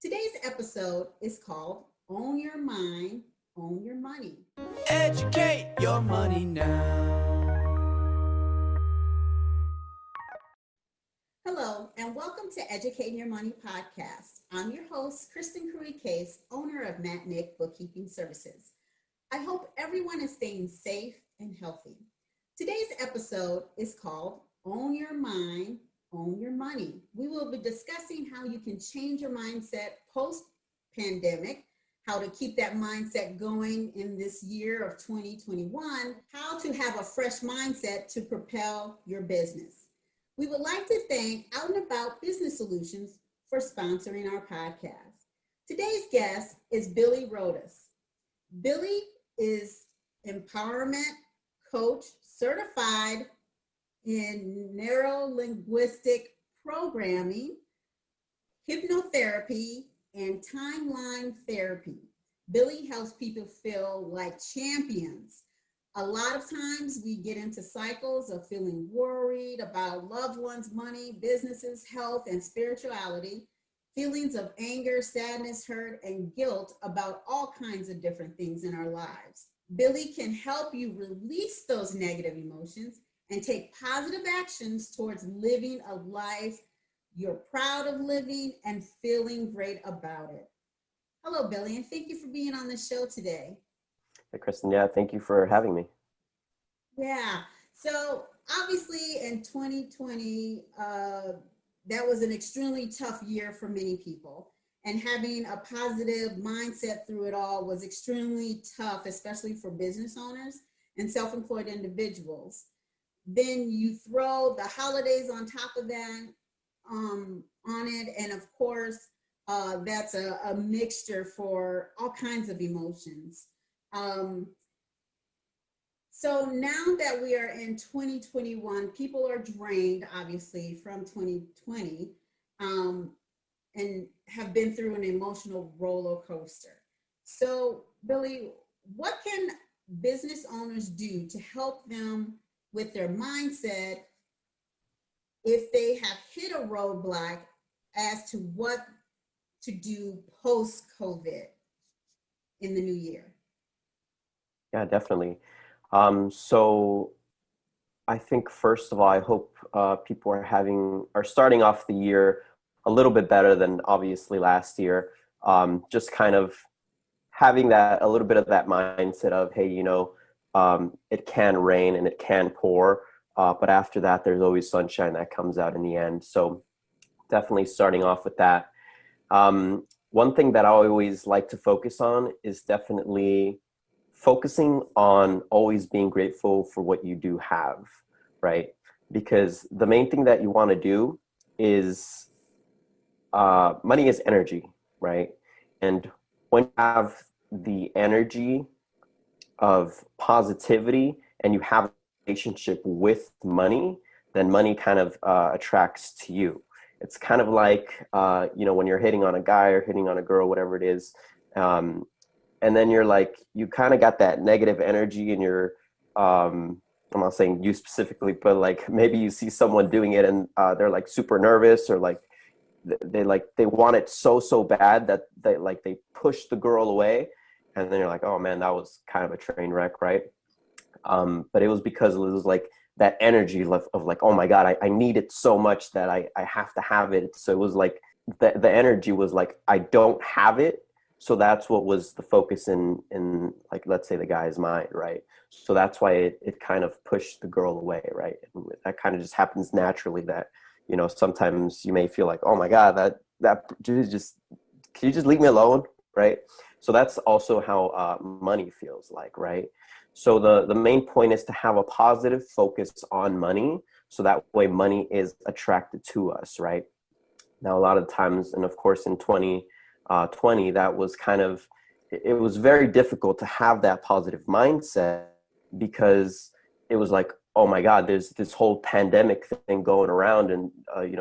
Today's episode is called Own Your Mind, Own Your Money. Educate your money now. Hello, and welcome to Educating Your Money podcast. I'm your host, Kristen Curry Case, owner of Matt Nick Bookkeeping Services. I hope everyone is staying safe and healthy. Today's episode is called Own Your Mind, Own Your Money. We will be discussing how you can change your mindset post-pandemic, how to keep that mindset going in this year of 2021, how to have a fresh mindset to propel your business. We would like to thank Out and About Business Solutions for sponsoring our podcast. Today's guest is Billy Rodas. Billy is empowerment coach certified in Neuro Linguistic Programming, Hypnotherapy, and Timeline Therapy. Billy helps people feel like champions. A lot of times we get into cycles of feeling worried about loved ones, money, businesses, health, and spirituality, feelings of anger, sadness, hurt, and guilt about all kinds of different things in our lives. Billy can help you release those negative emotions and take positive actions towards living a life you're proud of living and feeling great about it. Hello, Billy, and thank you for being on the show today. Hey, Kristen. Yeah, thank you for having me. Yeah. So obviously in 2020, that was an extremely tough year for many people. And having a positive mindset through it all was extremely tough, especially for business owners and self-employed individuals. Then you throw the holidays on top of that, on it. And of course, that's a mixture for all kinds of emotions. So now that we are in 2021, people are drained, obviously, from 2020 and have been through an emotional roller coaster. So, Billy, what can business owners do to help them with their mindset if they have hit a roadblock as to what to do post-COVID in the new year? Yeah, definitely. So I think first of all, I hope people are starting off the year a little bit better than obviously last year. Just kind of having a little bit of that mindset of, hey, it can rain and it can pour, but after that, there's always sunshine that comes out in the end. So definitely starting off with that. One thing that I always like to focus on is definitely focusing on always being grateful for what you do have, right? Because the main thing that you want to do is money is energy, right? And when you have the energy of positivity and you have a relationship with money, then money kind of attracts to you. It's kind of like, when you're hitting on a guy or hitting on a girl, whatever it is, and then you're like, you kind of got that negative energy in your, I'm not saying you specifically, but like maybe you see someone doing it and they're like super nervous or like they want it so bad that they push the girl away. And then you're like, oh man, that was kind of a train wreck, right? But it was because it was like that energy of like, oh my God, I need it so much that I have to have it. So it was like the energy was like, I don't have it. So that's what was the focus in like, let's say the guy's mind, right? So that's why it kind of pushed the girl away, right? And that kind of just happens naturally that, sometimes you may feel like, oh my God, that just, can you just leave me alone, right? So that's also how money feels like, right? So the main point is to have a positive focus on money. So that way money is attracted to us, right? Now, a lot of times, and of course in 2020, that was it was very difficult to have that positive mindset because it was like, oh my God, there's this whole pandemic thing going around and,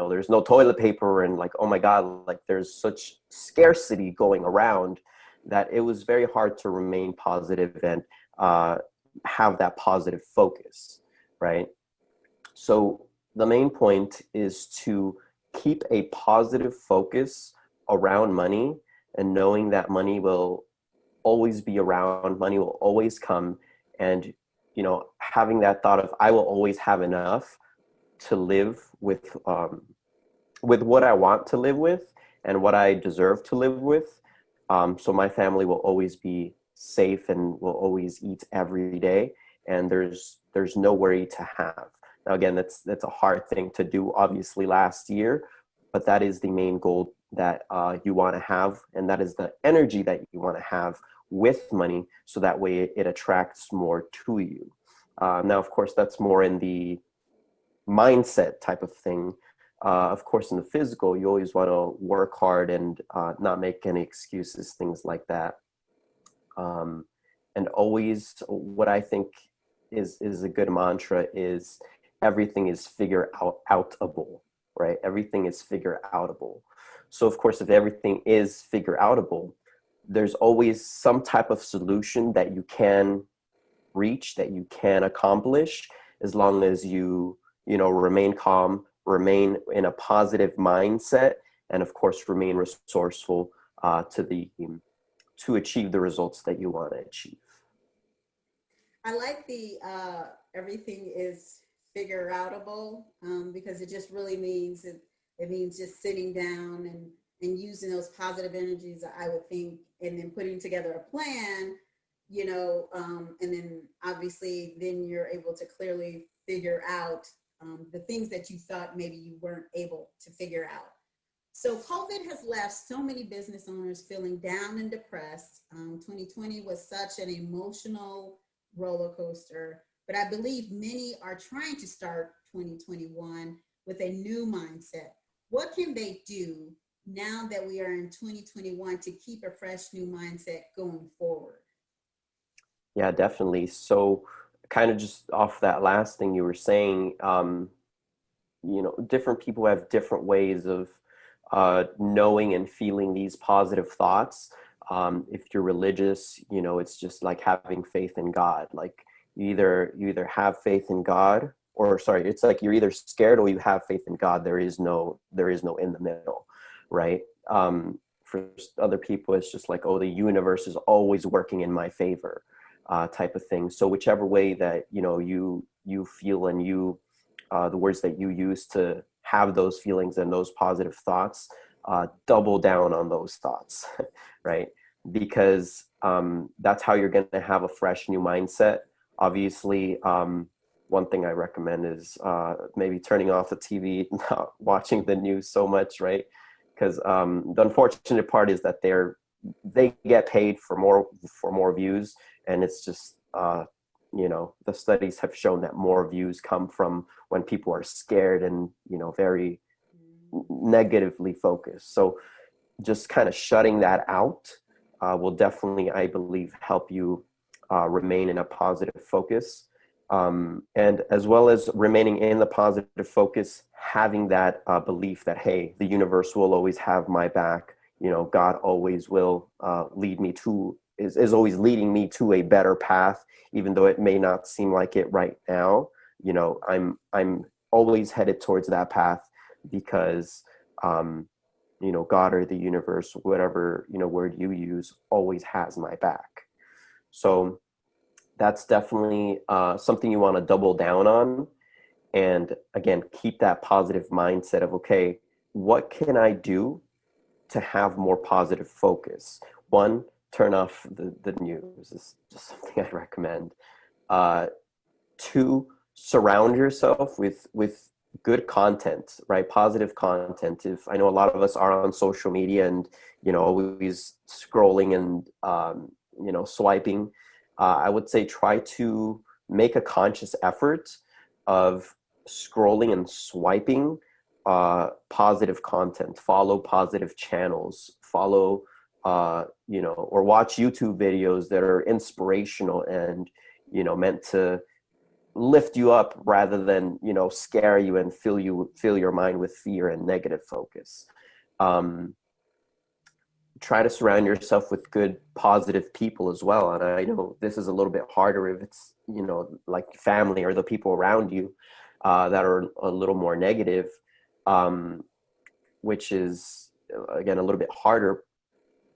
there's no toilet paper and like, oh my God, like there's such scarcity going around that it was very hard to remain positive and have that positive focus, right? So the main point is to keep a positive focus around money and knowing that money will always be around, money will always come, and having that thought of I will always have enough to live with what I want to live with and what I deserve to live with. So my family will always be safe and will always eat every day, and there's no worry to have. Now again, that's a hard thing to do obviously last year, but that is the main goal that you want to have, and that is the energy that you want to have with money, so that way it attracts more to you. Now of course that's more in the mindset type of thing. Of course, in the physical, you always want to work hard and not make any excuses, things like that. And always, what I think is a good mantra is everything is outable, right? Everything is figure outable. So of course, if everything is figure outable, there's always some type of solution that you can reach, that you can accomplish, as long as you remain calm, remain in a positive mindset, and of course remain resourceful to achieve the results that you want to achieve. I like the everything is figure outable, because it just really means it means just sitting down and using those positive energies, I would think, and then putting together a plan, and then obviously then you're able to clearly figure out the things that you thought maybe you weren't able to figure out. So COVID has left so many business owners feeling down and depressed. 2020 was such an emotional roller coaster, but I believe many are trying to start 2021 with a new mindset. What can they do now that we are in 2021 to keep a fresh new mindset going forward? Yeah, definitely. So kind of just off that last thing you were saying, different people have different ways of knowing and feeling these positive thoughts. If you're religious, it's just like having faith in God. Like you either have faith in God, or sorry, it's like you're either scared or you have faith in God. There is no in the middle, right? For other people, it's just like, oh, the universe is always working in my favor, type of thing. So whichever way that you feel, and the words that you use to have those feelings and those positive thoughts, double down on those thoughts, right? Because that's how you're going to have a fresh new mindset. Obviously, one thing I recommend is maybe turning off the TV, not watching the news so much, right? Because the unfortunate part is that they get paid for more views, and it's just the studies have shown that more views come from when people are scared and very negatively focused. So just kind of shutting that out will definitely, I believe, help you remain in a positive focus. And as well as remaining in the positive focus, having that belief that, hey, the universe will always have my back. God always will is always leading me to a better path, even though it may not seem like it right now. I'm always headed towards that path because, God or the universe, whatever, word you use, always has my back. So that's definitely something you want to double down on. And again, keep that positive mindset of, okay, what can I do to have more positive focus? One, turn off the news. Is just something I recommend. Two, surround yourself with good content, right? Positive content. If I know a lot of us are on social media and always scrolling and swiping, I would say try to make a conscious effort of scrolling and swiping positive content. Follow positive channels. Follow or watch YouTube videos that are inspirational and meant to lift you up rather than scare you and fill your mind with fear and negative focus. Try to surround yourself with good positive people as well, and I know this is a little bit harder if it's like family or the people around you that are a little more negative, which is again, a little bit harder,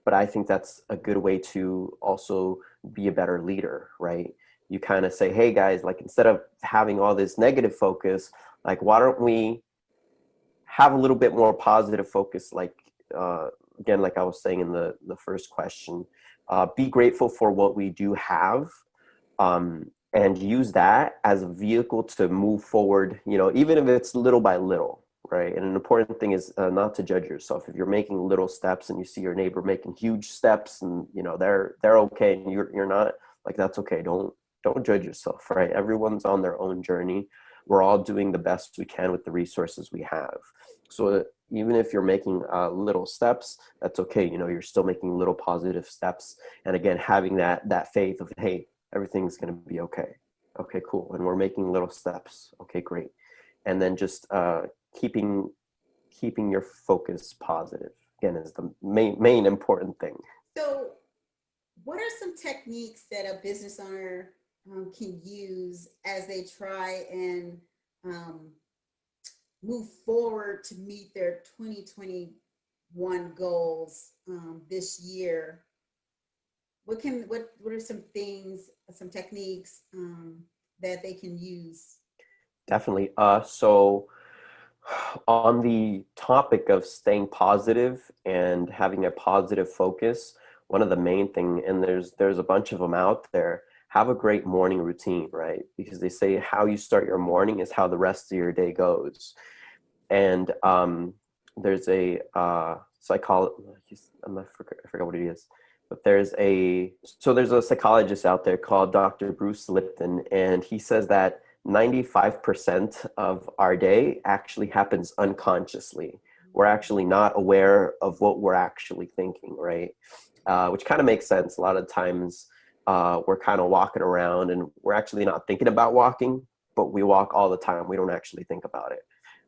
but I think that's a good way to also be a better leader, right? You kind of say, hey guys, like instead of having all this negative focus, like why don't we have a little bit more positive focus? Like, again, like I was saying in the first question, be grateful for what we do have, and use that as a vehicle to move forward, even if it's little by little, right? And an important thing is not to judge yourself. If you're making little steps and you see your neighbor making huge steps and, they're okay and you're not, like, that's okay. Don't judge yourself, right? Everyone's on their own journey. We're all doing the best we can with the resources we have. So even if you're making little steps, that's okay. You're still making little positive steps. And again, having that faith of, hey, everything's going to be okay. Okay, cool. And we're making little steps. Okay, great. And then just keeping your focus positive, again, is the main important thing. So what are some techniques that a business owner can use as they try and move forward to meet their 2021 goals this year? What are some things, some techniques that they can use? Definitely. So on the topic of staying positive and having a positive focus, one of the main thing, and there's a bunch of them out there, have a great morning routine, right? Because they say how you start your morning is how the rest of your day goes. And there's a psychologist, I forgot what it is, but there's a psychologist out there called Dr. Bruce Lipton, and he says that 95% of our day actually happens unconsciously. We're actually not aware of what we're actually thinking, right? Which kind of makes sense. A lot of times we're kind of walking around and we're actually not thinking about walking, but we walk all the time. We don't actually think about it,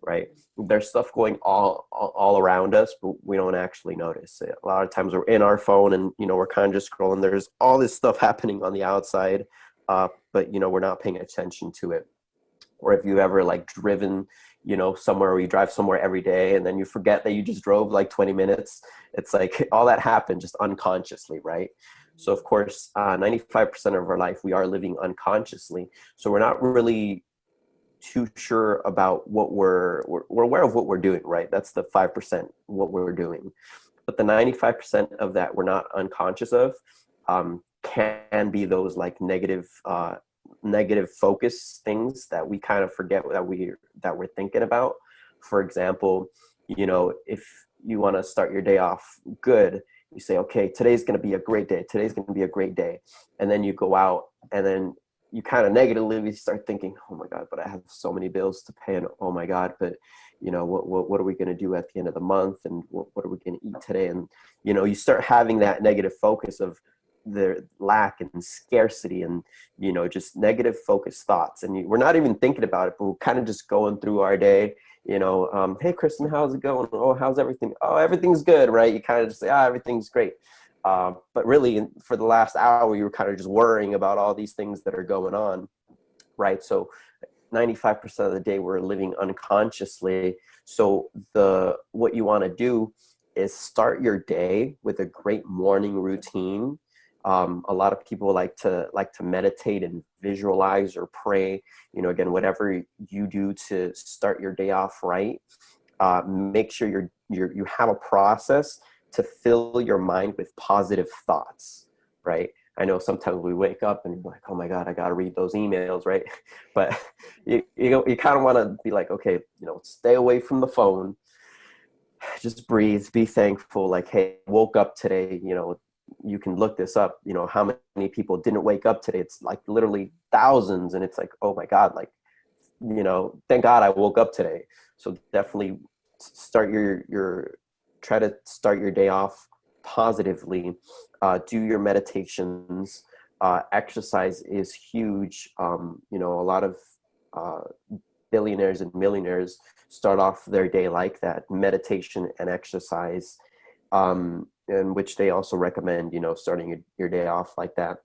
right? There's stuff going all around us, but we don't actually notice it. A lot of times we're in our phone and, we're kind of just scrolling. There's all this stuff happening on the outside, but, we're not paying attention to it. Or if you ever like driven, somewhere, or you drive somewhere every day and then you forget that you just drove like 20 minutes, it's like all that happened just unconsciously, right? So of course, 95% of our life, we are living unconsciously. So we're not really too sure about what we're aware of what we're doing, right? That's the 5%, what we're doing. But the 95% of that we're not unconscious of can be those like negative focus things that we kind of forget that we're thinking about. For example, if you want to start your day off good, you say, okay, today's going to be a great day. Today's going to be a great day. And then you go out and then you kind of negatively start thinking, oh my God, but I have so many bills to pay. And oh my God, but what are we going to do at the end of the month? And what are we going to eat today? And, you start having that negative focus of the lack and scarcity and, just negative focused thoughts. And we're not even thinking about it, but we're kind of just going through our day, hey, Kristen, how's it going? Oh, how's everything? Oh, everything's good, right? You kind of just say, everything's great. But really, for the last hour, you were kind of just worrying about all these things that are going on, right? So 95% of the day, we're living unconsciously. So what you want to do is start your day with a great morning routine. A lot of people like to meditate and visualize or pray. Again, whatever you do to start your day off right, make sure you have a process to fill your mind with positive thoughts, right? I know sometimes we wake up and you're like, oh my God, I got to read those emails, right? But you kind of want to be like, okay, stay away from the phone, just breathe, be thankful. Like, hey, woke up today, you can look this up, how many people didn't wake up today. It's like literally thousands. And it's like, oh my God, like, thank God I woke up today. So definitely start try to start your day off positively. Do your meditations. Exercise is huge. A lot of billionaires and millionaires start off their day like that, meditation and exercise, in which they also recommend, starting your day off like that.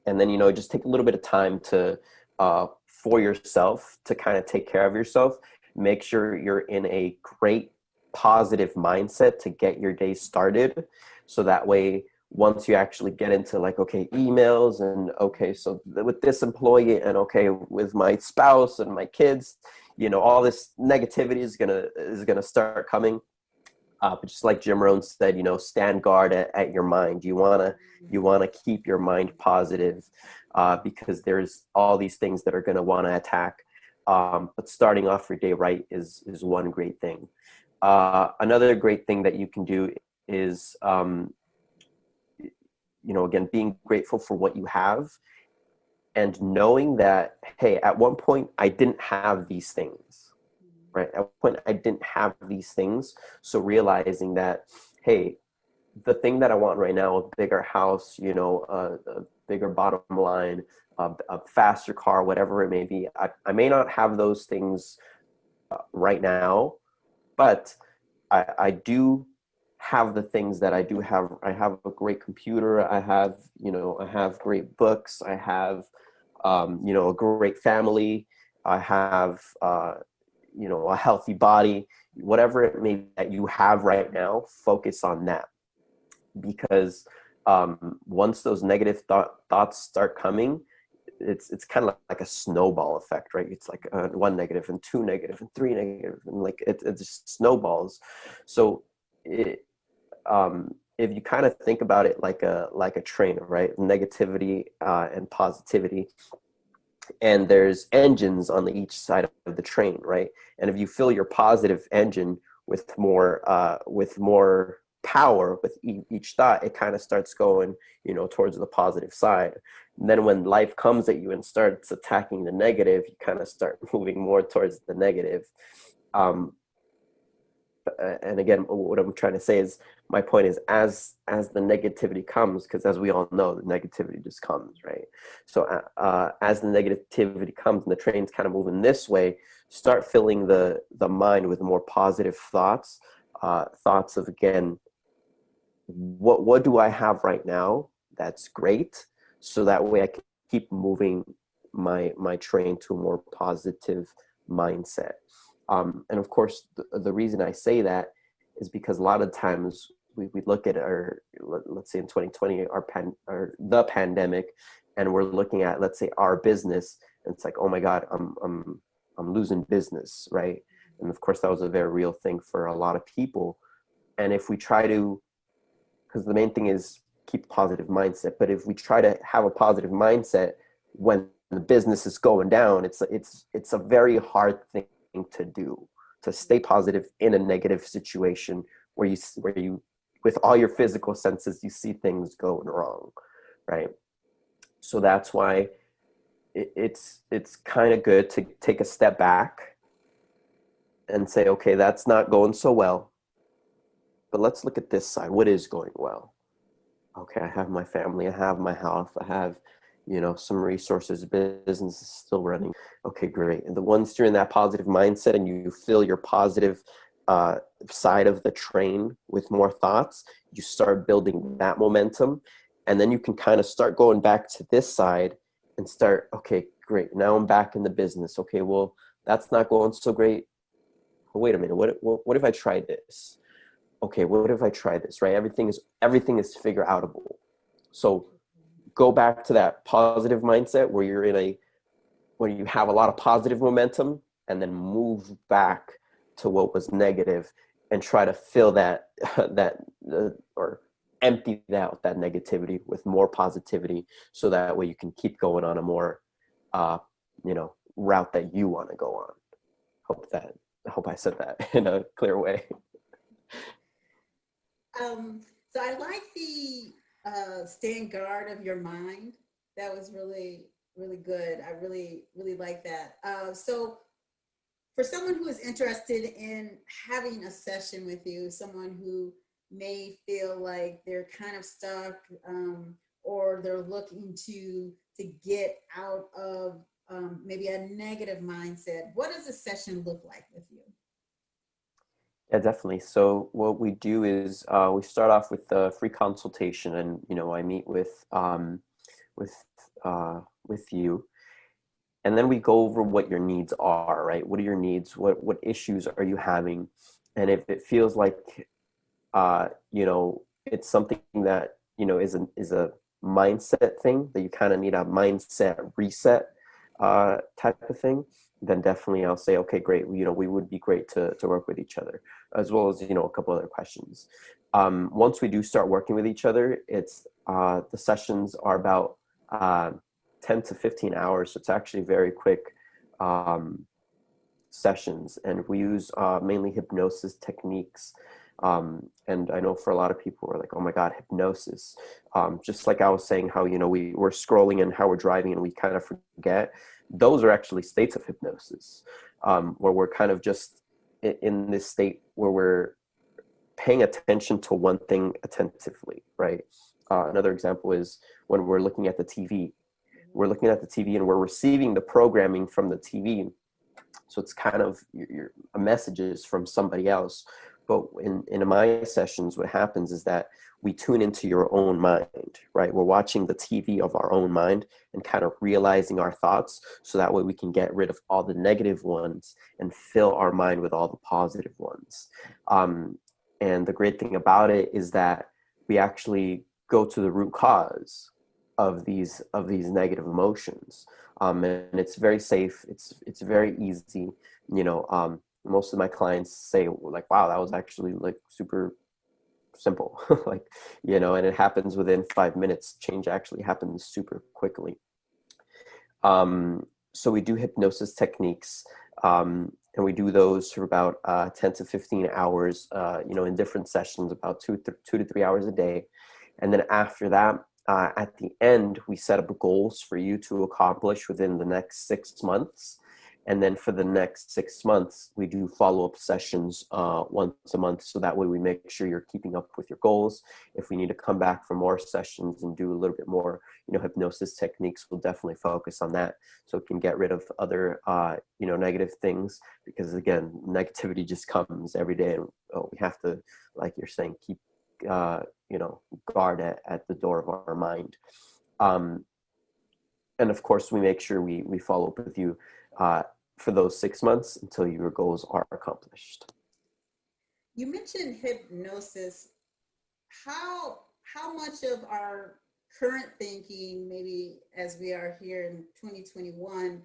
And then, just take a little bit of time for yourself to kind of take care of yourself. Make sure you're in a great positive mindset to get your day started. So that way, once you actually get into like, okay, emails and okay, so with this employee and okay, with my spouse and my kids, all this negativity is gonna start coming. But just like Jim Rohn said, stand guard at your mind. You wanna keep your mind positive, because there's all these things that are gonna want to attack. But starting off your day right is one great thing. Another great thing that you can do is, again, being grateful for what you have and knowing that, hey, at one point I didn't have these things, right? At one point I didn't have these things. So realizing that, hey, the thing that I want right now, a bigger house, a bigger bottom line, a faster car, whatever it may be, I may not have those things right now, but I do have the things that I do have. I have a great computer. I have great books. I have, a great family. I have, a healthy body. Whatever it may be that you have right now, focus on that. Because once those negative thoughts start coming, it's kind of like a snowball effect, right? It's like one negative and two negative and three negative, and like it just snowballs. So if you kind of think about it like a train, right? Negativity and positivity, and there's engines on each side of the train, right? And if you fill your positive engine with more power with each thought, it kind of starts going, towards the positive side. And then when life comes at you and starts attacking the negative, you kind of start moving more towards the negative. And again, what I'm trying to say is, my point is, as the negativity comes, because as we all know, the negativity just comes, right? So as the negativity comes and the train's kind of moving this way, start filling the mind with more positive thoughts, thoughts of, again, what do I have right now that's great, so that way I can keep moving my train to a more positive mindset. And of course, the reason I say that is because a lot of times we look at let's say in 2020, the pandemic, and we're looking at, let's say, our business, and it's like, oh my God, I'm losing business, right? And of course, that was a very real thing for a lot of people. And if we try to, because the main thing is keep a positive mindset, but if we try to have a positive mindset when the business is going down, it's a very hard thing to do, to stay positive in a negative situation where you with all your physical senses, you see things going wrong, right? So that's why it's kind of good to take a step back and say, okay, that's not going so well, but let's look at this side. What is going well? Okay, I have my family, I have my health, I have, some resources, business is still running. Okay, great. And the ones you're in that positive mindset and you fill your positive side of the train with more thoughts, you start building that momentum. And then you can kind of start going back to this side and start, okay, great. Now I'm back in the business. Okay, well, that's not going so great. Well, wait a minute. What if I tried this? Okay, what if I try this, right? Everything is figure outable. So go back to that positive mindset where where you have a lot of positive momentum, and then move back to what was negative and try to fill that or empty out that negativity with more positivity, so that way you can keep going on a more route that you want to go on. I hope I said that in a clear way. So I like the stand guard of your mind. That was really, really good. I really, really like that. So for someone who is interested in having a session with you, someone who may feel like they're kind of stuck, or they're looking to get out of maybe a negative mindset, what does a session look like with you? Yeah, definitely. So what we do is we start off with the free consultation, and I meet with with you, and then we go over what your needs are. Right? What are your needs? What issues are you having? And if it feels like, you know, it's something that, you know, is a mindset thing, that you kind of need a mindset reset type of thing, then definitely I'll say, okay, great. You know, we would be great to work with each other, as well as, you know, a couple other questions. Once we do start working with each other, it's the sessions are about 10 to 15 hours. So it's actually very quick sessions, and we use mainly hypnosis techniques. And I know for a lot of people are like, oh my God, hypnosis. Just like I was saying, how, you know, we're scrolling and how we're driving and we kind of forget. Those are actually states of hypnosis, where we're kind of just in this state where we're paying attention to one thing attentively, right? Another example is when we're looking at the TV. We're looking at the TV and we're receiving the programming from the TV. So it's kind of your messages from somebody else. But in my sessions, what happens is that we tune into your own mind, right? We're watching the TV of our own mind and kind of realizing our thoughts, so that way we can get rid of all the negative ones and fill our mind with all the positive ones. And the great thing about it is that we actually go to the root cause of these negative emotions. And it's very safe. It's very easy. You know, most of my clients say like, wow, that was actually like super simple. Like, you know, and it happens within 5 minutes. Change actually happens super quickly. So we do hypnosis techniques, and we do those for about 10 to 15 hours, you know, in different sessions, about 2 to 3 hours a day. And then after that, at the end, we set up goals for you to accomplish within the next 6 months. And then for the next 6 months, we do follow-up sessions once a month. So that way we make sure you're keeping up with your goals. If we need to come back for more sessions and do a little bit more, you know, hypnosis techniques, we'll definitely focus on that. So it can get rid of other, you know, negative things. Because again, negativity just comes every day. And we have to, like you're saying, keep, you know, guard at the door of our mind. And of course, we make sure we follow up with you for those 6 months until your goals are accomplished. You mentioned hypnosis. How much of our current thinking, maybe as we are here in 2021,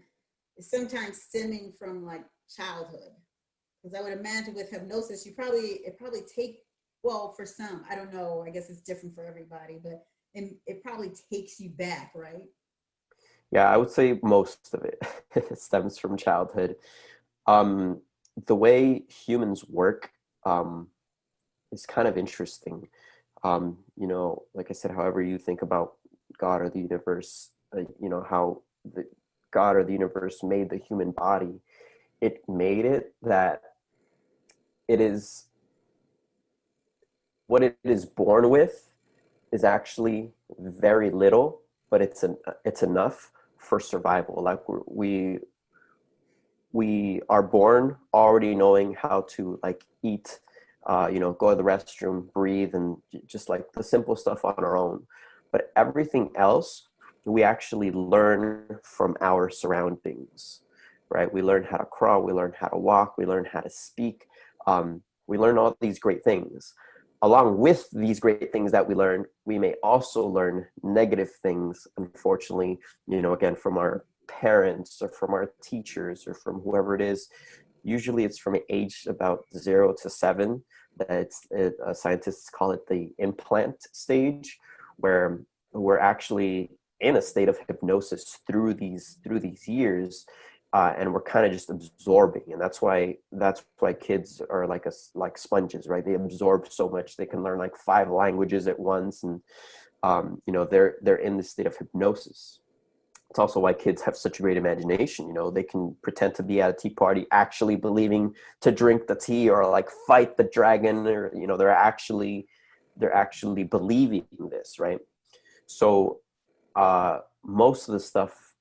is sometimes stemming from like childhood? Because I would imagine with hypnosis, it probably take, well, for some, I don't know, I guess it's different for everybody, but it probably takes you back, right? Yeah, I would say most of it stems from childhood. The way humans work is kind of interesting. You know, like I said, however you think about God or the universe, you know, how the God or the universe made the human body, it made it that it is what it is born with is actually very little, but it's enough for survival. Like we are born already knowing how to like eat, you know, go to the restroom, breathe, and just like the simple stuff on our own. But everything else, we actually learn from our surroundings, right? We learn how to crawl, we learn how to walk, we learn how to speak. We learn all these great things. Along with these great things that we learn, we may also learn negative things, unfortunately, you know, again, from our parents or from our teachers or from whoever it is. Usually it's from age about 0 to 7 that scientists call it the implant stage, where we're actually in a state of hypnosis through these years. And we're kind of just absorbing, and that's why kids are like sponges, right? They absorb so much. They can learn like 5 languages at once, and you know, they're in this state of hypnosis. It's also why kids have such a great imagination. You know, they can pretend to be at a tea party, actually believing to drink the tea or like fight the dragon, or you know, they're actually believing this, right? So most of the stuff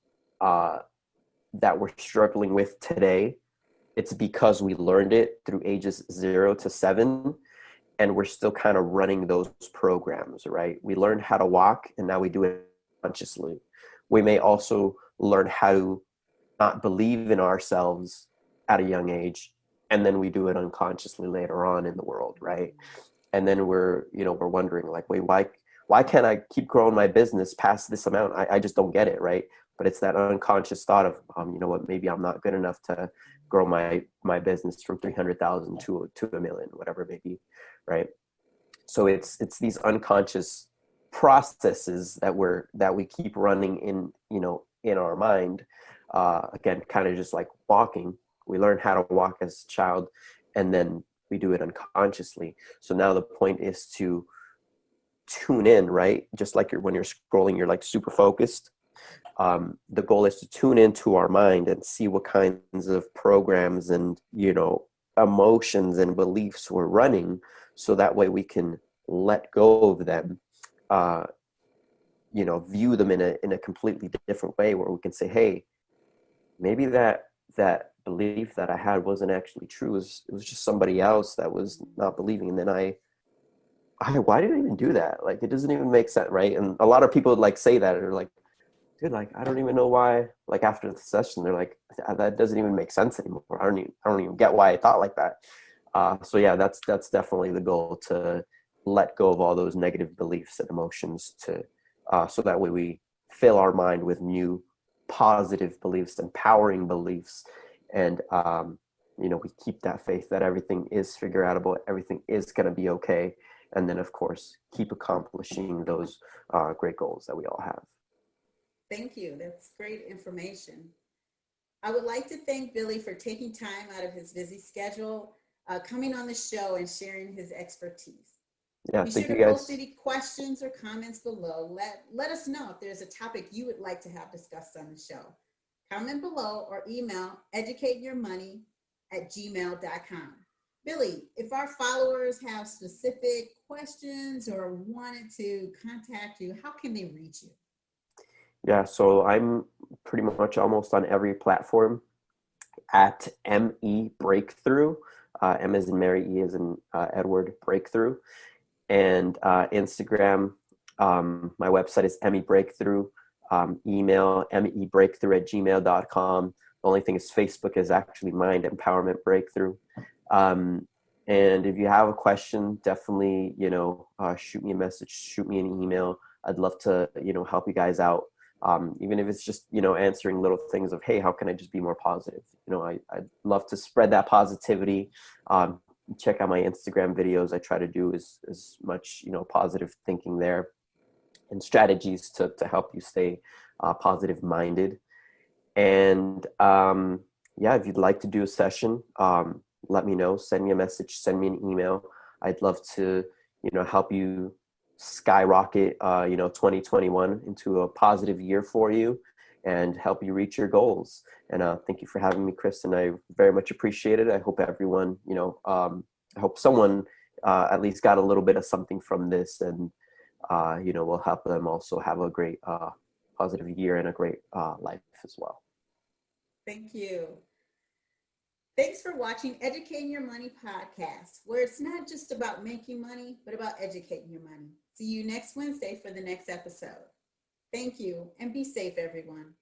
that we're struggling with today, it's because we learned it through ages 0 to 7, and we're still kind of running those programs, right? We learned how to walk, and now we do it consciously. We may also learn how to not believe in ourselves at a young age, and then we do it unconsciously later on in the world, right? And then we're wondering like, wait, why can't I keep growing my business past this amount? I just don't get it, right? But it's that unconscious thought of, you know what, maybe I'm not good enough to grow my business from 300,000 to a million, whatever it may be, right? So it's these unconscious processes that we keep running in our mind. Again, kind of just like walking. We learn how to walk as a child, and then we do it unconsciously. So now the point is to tune in, right? Just like when you're scrolling, you're like super focused. The goal is to tune into our mind and see what kinds of programs and emotions and beliefs we're running, so that way we can let go of them, view them in a completely different way, where we can say, hey, maybe that belief that I had wasn't actually true. It was just somebody else that was not believing. And then why did I even do that? Like, it doesn't even make sense, right? And a lot of people like say that, or like, dude, like, I don't even know why, like after the session, they're like, that doesn't even make sense anymore. I don't even get why I thought like that. So yeah, that's definitely the goal, to let go of all those negative beliefs and emotions, so that way we fill our mind with new positive beliefs, empowering beliefs, and we keep that faith that everything is figure outable, everything is going to be okay, and then of course keep accomplishing those great goals that we all have. Thank you. That's great information. I would like to thank Billy for taking time out of his busy schedule, coming on the show and sharing his expertise. Yeah, Be thank sure you to guys. post any questions or comments below. Let us know if there's a topic you would like to have discussed on the show. Comment below or email educateyourmoney@gmail.com. Billy, if our followers have specific questions or wanted to contact you, how can they reach you? Yeah, so I'm pretty much almost on every platform at ME Breakthrough. M as in Mary, E as in Edward, Breakthrough. And Instagram, my website is ME Breakthrough. Email mebreakthrough@gmail.com. The only thing is Facebook is actually Mind Empowerment Breakthrough. And if you have a question, definitely, shoot me a message, shoot me an email. I'd love to, help you guys out. Even if it's just, answering little things of, hey, how can I just be more positive? I'd love to spread that positivity. Check out my Instagram videos. I try to do as much, positive thinking there, and strategies to help you stay positive minded. And if you'd like to do a session, let me know, send me a message, send me an email. I'd love to, help you skyrocket, 2021 into a positive year for you, and help you reach your goals. And thank you for having me, Kristen. I very much appreciate it. I hope everyone, I hope someone at least got a little bit of something from this, and, we'll help them also have a great positive year and a great life as well. Thank you. Thanks for watching Educating Your Money podcast, where it's not just about making money, but about educating your money. See you next Wednesday for the next episode. Thank you, and be safe, everyone.